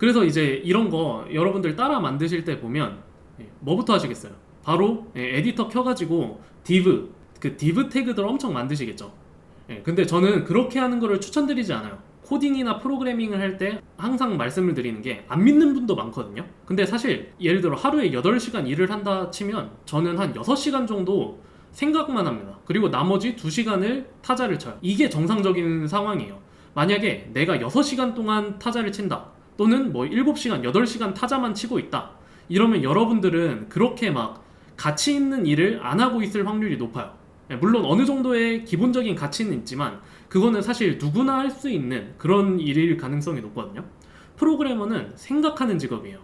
그래서 이제 이런 거 여러분들 따라 만드실 때 보면 뭐부터 하시겠어요? 바로 에디터 켜가지고 그 div 태그들 엄청 만드시겠죠. 근데 저는 그렇게 하는 거를 추천드리지 않아요. 코딩이나 프로그래밍을 할 때 항상 말씀을 드리는 게 안 믿는 분도 많거든요. 근데 사실 예를 들어 하루에 8시간 일을 한다 치면 저는 한 6시간 정도 생각만 합니다. 그리고 나머지 2시간을 타자를 쳐요. 이게 정상적인 상황이에요. 만약에 내가 6시간 동안 타자를 친다, 또는 뭐 7시간, 8시간 타자만 치고 있다, 이러면 여러분들은 그렇게 막 가치 있는 일을 안 하고 있을 확률이 높아요. 물론 어느 정도의 기본적인 가치는 있지만 그거는 사실 누구나 할 수 있는 그런 일일 가능성이 높거든요. 프로그래머는 생각하는 직업이에요.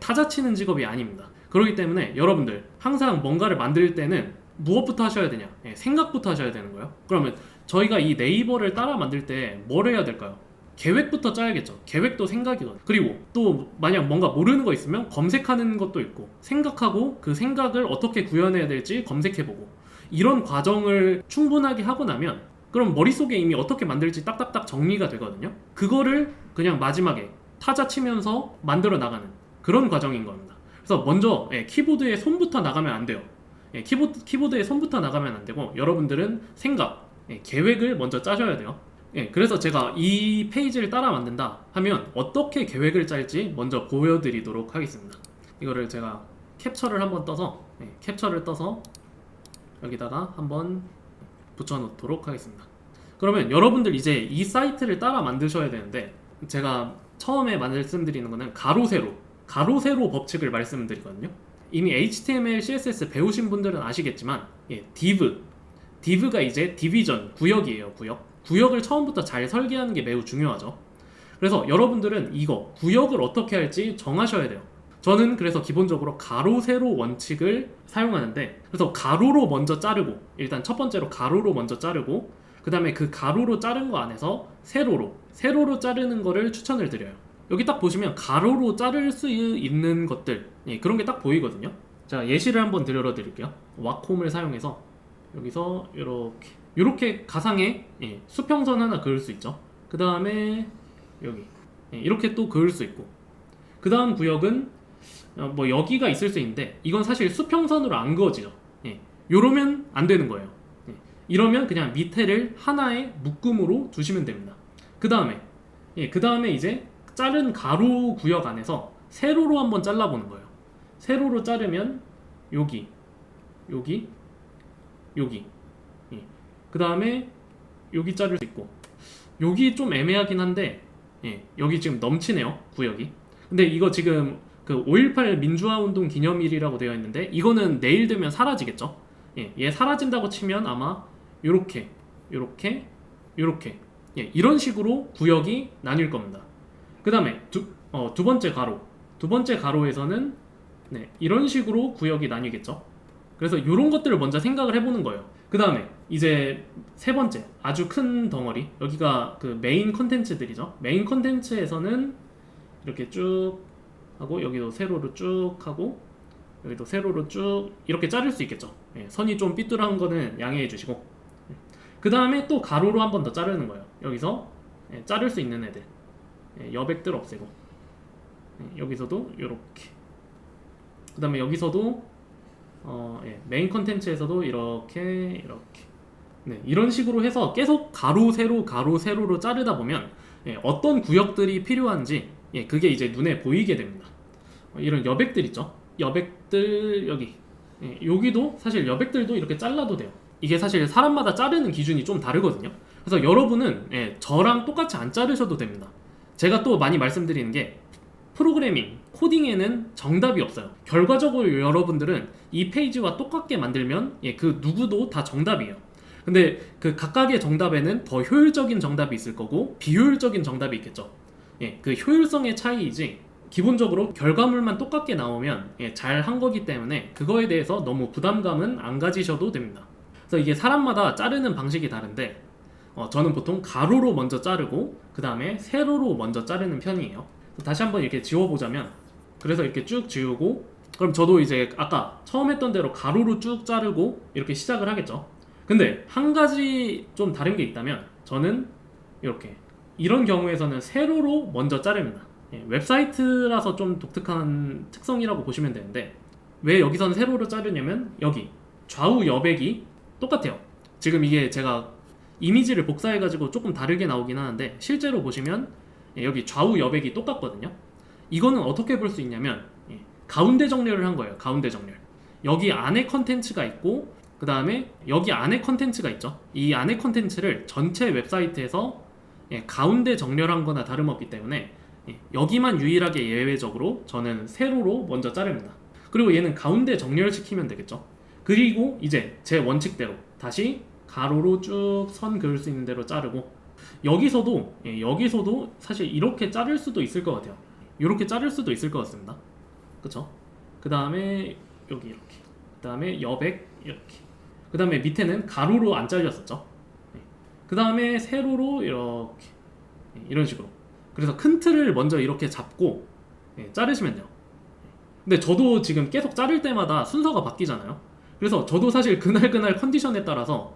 타자 치는 직업이 아닙니다. 그렇기 때문에 여러분들 항상 뭔가를 만들 때는 무엇부터 하셔야 되냐? 생각부터 하셔야 되는 거예요. 그러면 저희가 이 네이버를 따라 만들 때 뭘 해야 될까요? 계획부터 짜야겠죠. 계획도 생각이거든요. 그리고 또 만약 뭔가 모르는 거 있으면 검색하는 것도 있고, 생각하고 그 생각을 어떻게 구현해야 될지 검색해보고, 이런 과정을 충분하게 하고 나면 그럼 머릿속에 이미 어떻게 만들지 딱딱딱 정리가 되거든요. 그거를 그냥 마지막에 타자 치면서 만들어 나가는 그런 과정인 겁니다. 그래서 먼저 키보드에 손부터 나가면 안 돼요. 키보드에 손부터 나가면 안 되고, 여러분들은 생각, 계획을 먼저 짜셔야 돼요. 그래서 제가 이 페이지를 따라 만든다 하면 어떻게 계획을 짤지 먼저 보여드리도록 하겠습니다. 이거를 제가 캡처를 한번 떠서 캡처를 떠서 여기다가 한번 붙여놓도록 하겠습니다. 그러면 여러분들 이제 이 사이트를 따라 만드셔야 되는데, 제가 처음에 말씀드리는 거는 가로 세로 법칙을 말씀드리거든요. 이미 HTML, CSS 배우신 분들은 아시겠지만 div가 이제 디비전, 구역이에요. 구역을 처음부터 잘 설계하는 게 매우 중요하죠. 그래서 여러분들은 이거 구역을 어떻게 할지 정하셔야 돼요. 저는 그래서 기본적으로 가로 세로 원칙을 사용하는데, 그래서 가로로 먼저 자르고, 일단 첫 번째로 가로로 먼저 자르고, 그 다음에 그 가로로 자른 거 안에서 세로로 자르는 거를 추천을 드려요. 여기 딱 보시면 가로로 자를 수 있는 것들, 그런 게 딱 보이거든요. 자, 예시를 한번 들려드릴게요. 와콤을 사용해서 여기서 이렇게 가상의 수평선 하나 그을 수 있죠. 그 다음에 여기 이렇게 또 그을 수 있고, 그 다음 구역은 뭐 여기가 있을 수 있는데, 이건 사실 수평선으로 안 그어지죠. 이러면 안 되는 거예요. 이러면 그냥 밑에를 하나의 묶음으로 두시면 됩니다. 그 다음에 이제 자른 가로 구역 안에서 세로로 한번 잘라보는 거예요. 세로로 자르면 여기 그 다음에 여기 자를 수 있고, 여기 좀 애매하긴 한데 여기 지금 넘치네요, 구역이. 근데 이거 지금 그 5.18 민주화운동 기념일이라고 되어 있는데, 이거는 내일 되면 사라지겠죠. 얘 사라진다고 치면 아마 요렇게 이런 식으로 구역이 나뉠 겁니다. 그 다음에 두 번째 가로에서는 이런 식으로 구역이 나뉘겠죠. 그래서 이런 것들을 먼저 생각을 해보는 거예요. 그 다음에 이제 세 번째 아주 큰 덩어리, 여기가 그 메인 컨텐츠들이죠. 메인 컨텐츠에서는 이렇게 쭉 하고, 여기도 세로로 쭉 하고, 여기도 세로로 쭉 이렇게 자를 수 있겠죠. 선이 좀 삐뚤한 거는 양해해 주시고, 그 다음에 또 가로로 한 번 더 자르는 거예요. 여기서 자를 수 있는 애들, 여백들 없애고, 여기서도 이렇게, 그 다음에 여기서도 메인 컨텐츠에서도 이렇게 이런 식으로 해서 계속 가로 세로로 자르다 보면 어떤 구역들이 필요한지 그게 이제 눈에 보이게 됩니다. 이런 여백들 있죠. 여백들 여기도 사실 여백들도 이렇게 잘라도 돼요. 이게 사실 사람마다 자르는 기준이 좀 다르거든요. 그래서 여러분은 저랑 똑같이 안 자르셔도 됩니다. 제가 또 많이 말씀드리는 게, 프로그래밍, 코딩에는 정답이 없어요. 결과적으로 여러분들은 이 페이지와 똑같게 만들면 그 누구도 다 정답이에요. 근데 그 각각의 정답에는 더 효율적인 정답이 있을 거고 비효율적인 정답이 있겠죠. 그 효율성의 차이이지, 기본적으로 결과물만 똑같게 나오면 잘 한 거기 때문에 그거에 대해서 너무 부담감은 안 가지셔도 됩니다. 그래서 이게 사람마다 자르는 방식이 다른데, 저는 보통 가로로 먼저 자르고 그 다음에 세로로 먼저 자르는 편이에요. 다시 한번 이렇게 지워보자면, 그래서 이렇게 쭉 지우고, 그럼 저도 이제 아까 처음 했던 대로 가로로 쭉 자르고 이렇게 시작을 하겠죠. 근데 한 가지 좀 다른 게 있다면, 저는 이런 경우에서는 세로로 먼저 자릅니다. 웹사이트라서 좀 독특한 특성이라고 보시면 되는데, 왜 여기서는 세로로 자르냐면 여기 좌우 여백이 똑같아요. 지금 이게 제가 이미지를 복사해가지고 조금 다르게 나오긴 하는데, 실제로 보시면 여기 좌우 여백이 똑같거든요. 이거는 어떻게 볼 수 있냐면 가운데 정렬을 한 거예요. 가운데 정렬. 여기 안에 컨텐츠가 있고, 그 다음에 여기 안에 컨텐츠가 있죠. 이 안에 컨텐츠를 전체 웹사이트에서 가운데 정렬한 거나 다름없기 때문에 여기만 유일하게 예외적으로 저는 세로로 먼저 자릅니다. 그리고 얘는 가운데 정렬시키면 되겠죠. 그리고 이제 제 원칙대로 다시 가로로 쭉 선 그을 수 있는 대로 자르고, 여기서도 사실 이렇게 자를 수도 있을 것 같아요. 이렇게 자를 수도 있을 것 같습니다. 그쵸? 그 다음에 여기 이렇게, 그 다음에 여백 이렇게, 그 다음에 밑에는 가로로 안 잘렸었죠. 그 다음에 세로로 이렇게, 이런 식으로. 그래서 큰 틀을 먼저 이렇게 잡고 자르시면 돼요. 근데 저도 지금 계속 자를 때마다 순서가 바뀌잖아요. 그래서 저도 사실 그날 컨디션에 따라서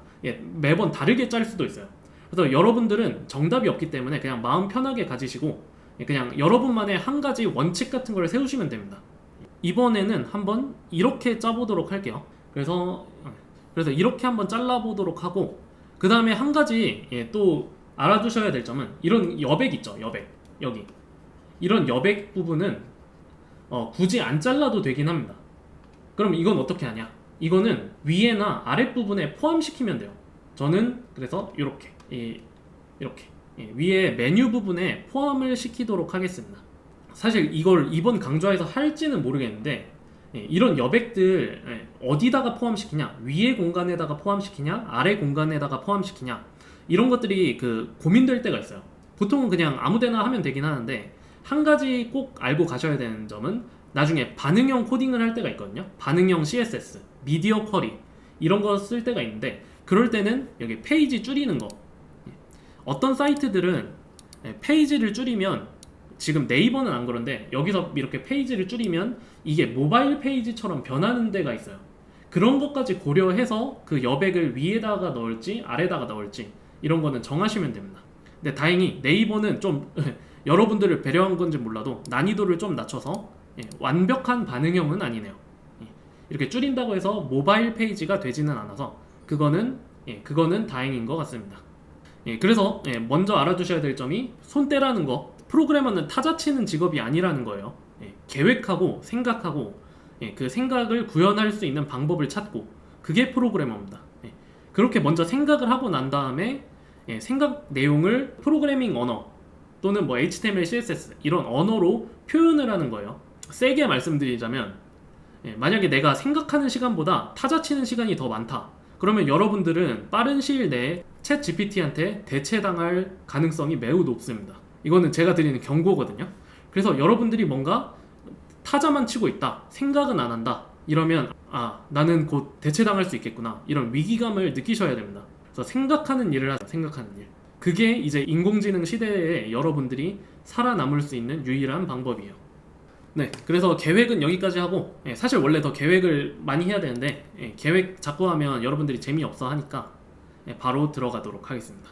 매번 다르게 짤 수도 있어요. 그래서 여러분들은 정답이 없기 때문에 그냥 마음 편하게 가지시고 그냥 여러분만의 한 가지 원칙 같은 걸 세우시면 됩니다. 이번에는 한번 이렇게 짜보도록 할게요. 그래서 이렇게 한번 잘라보도록 하고, 그 다음에 한 가지 또 알아두셔야 될 점은 이런 여백 있죠. 여백, 여기 이런 여백 부분은 굳이 안 잘라도 되긴 합니다. 그럼 이건 어떻게 하냐? 이거는 위에나 아랫부분에 포함시키면 돼요. 저는 그래서 이렇게 위에 메뉴 부분에 포함을 시키도록 하겠습니다. 사실 이걸 이번 강좌에서 할지는 모르겠는데, 이런 여백들 어디다가 포함시키냐, 위에 공간에다가 포함시키냐, 아래 공간에다가 포함시키냐, 이런 것들이 고민될 때가 있어요. 보통은 그냥 아무데나 하면 되긴 하는데, 한 가지 꼭 알고 가셔야 되는 점은 나중에 반응형 코딩을 할 때가 있거든요. 반응형 CSS, 미디어 쿼리 이런 거 쓸 때가 있는데, 그럴 때는 여기 페이지 줄이는 거, 어떤 사이트들은 페이지를 줄이면, 지금 네이버는 안 그런데 여기서 이렇게 페이지를 줄이면 이게 모바일 페이지처럼 변하는 데가 있어요. 그런 것까지 고려해서 그 여백을 위에다가 넣을지 아래다가 넣을지 이런 거는 정하시면 됩니다. 근데 다행히 네이버는 좀 여러분들을 배려한 건지 몰라도 난이도를 좀 낮춰서 완벽한 반응형은 아니네요. 이렇게 줄인다고 해서 모바일 페이지가 되지는 않아서 그거는 다행인 것 같습니다. 그래서 먼저 알아두셔야 될 점이, 손때라는 거, 프로그래머는 타자 치는 직업이 아니라는 거예요. 계획하고 생각하고 그 생각을 구현할 수 있는 방법을 찾고, 그게 프로그래머입니다. 그렇게 먼저 생각을 하고 난 다음에 생각 내용을 프로그래밍 언어 또는 뭐 HTML, CSS 이런 언어로 표현을 하는 거예요. 세게 말씀드리자면, 만약에 내가 생각하는 시간보다 타자 치는 시간이 더 많다, 그러면 여러분들은 빠른 시일 내에 챗 GPT한테 대체당할 가능성이 매우 높습니다. 이거는 제가 드리는 경고거든요. 그래서 여러분들이 뭔가 타자만 치고 있다, 생각은 안 한다, 이러면 나는 곧 대체당할 수 있겠구나, 이런 위기감을 느끼셔야 됩니다. 그래서 생각하는 일을 하자. 생각하는 일, 그게 이제 인공지능 시대에 여러분들이 살아남을 수 있는 유일한 방법이에요. 네, 그래서 계획은 여기까지 하고, 사실 원래 더 계획을 많이 해야 되는데 계획 자꾸 하면 여러분들이 재미없어 하니까 바로 들어가도록 하겠습니다.